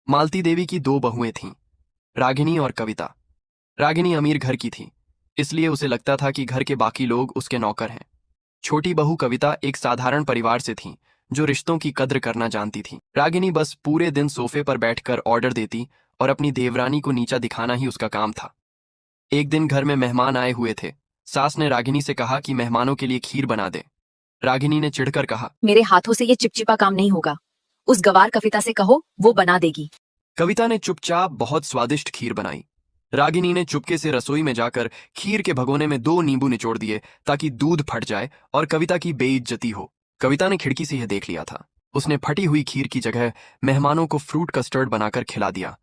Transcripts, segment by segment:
मालती देवी की दो बहुएं थीं, रागिनी और कविता। रागिनी अमीर घर की थी, इसलिए उसे लगता था कि घर के बाकी लोग उसके नौकर हैं। छोटी बहू कविता एक साधारण परिवार से थी, जो रिश्तों की कद्र करना जानती थी। रागिनी बस पूरे दिन सोफे पर बैठकर ऑर्डर देती और अपनी देवरानी को नीचा दिखाना ही उसका काम था। एक दिन घर में मेहमान आए हुए थे। सास ने रागिनी से कहा कि मेहमानों के लिए खीर बना दे। रागिनी ने चिढ़कर कहा, मेरे हाथों से ये चिपचिपा काम नहीं होगा। उस गवार कविता से कहो, वो बना देगी। कविता ने चुपचाप बहुत स्वादिष्ट खीर बनाई। रागिनी ने चुपके से रसोई में जाकर खीर के भगोने में 2 नींबू निचोड़ दिए ताकि दूध फट जाए और कविता की बेइज्जती हो। कविता ने खिड़की से यह देख लिया था। उसने फटी हुई खीर की जगह मेहमानों को फ्रूट कस्टर्ड बनाकर खिला दिया।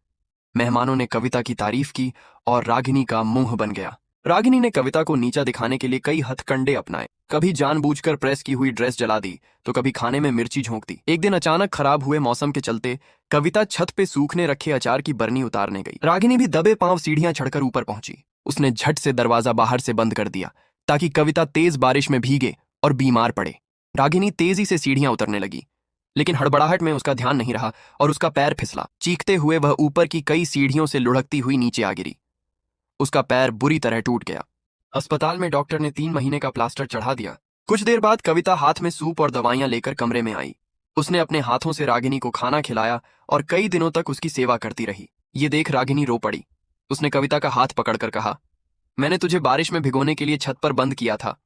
मेहमानों ने कविता की तारीफ की और रागिनी का मुंह बन गया। रागिनी ने कविता को नीचा दिखाने के लिए कई हथकंडे अपनाए। कभी जानबूझकर प्रेस की हुई ड्रेस जला दी तो कभी खाने में मिर्ची झोंक दी। एक दिन अचानक खराब हुए मौसम के चलते कविता छत पे सूखने रखे अचार की बरनी उतारने गई। रागिनी भी दबे पांव सीढ़ियां चढ़कर ऊपर पहुंची। उसने झट से दरवाजा बाहर से बंद कर दिया ताकि कविता तेज बारिश में भीगे और बीमार पड़े। रागिनी तेजी से सीढ़ियां उतरने लगी, लेकिन हड़बड़ाहट में उसका ध्यान नहीं रहा और उसका पैर फिसला। चीखते हुए वह ऊपर की कई सीढ़ियों से लुढ़कती हुई नीचे आ गिरी। उसका पैर बुरी तरह टूट गया। अस्पताल में डॉक्टर ने 3 महीने का प्लास्टर चढ़ा दिया। कुछ देर बाद कविता हाथ में सूप और दवाइयां लेकर कमरे में आई। उसने अपने हाथों से रागिनी को खाना खिलाया और कई दिनों तक उसकी सेवा करती रही। ये देख रागिनी रो पड़ी। उसने कविता का हाथ पकड़कर कहा, मैंने तुझे बारिश में भिगोने के लिए छत पर बंद किया था,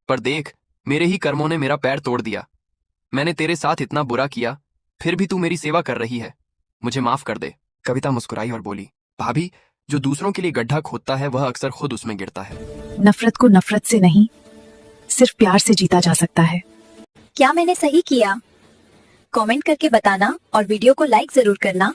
पर देख, मेरे ही कर्मों ने मेरा पैर तोड़ दिया। मैंने तेरे साथ इतना बुरा किया, फिर भी तू मेरी सेवा कर रही है। मुझे माफ कर दे। कविता मुस्कुराई और बोली, भाभी, जो दूसरों के लिए गड्ढा खोदता है वह अक्सर खुद उसमें गिरता है। नफरत को नफरत से नहीं, सिर्फ प्यार से जीता जा सकता है। क्या मैंने सही किया? कमेंट करके बताना और वीडियो को लाइक जरूर करना।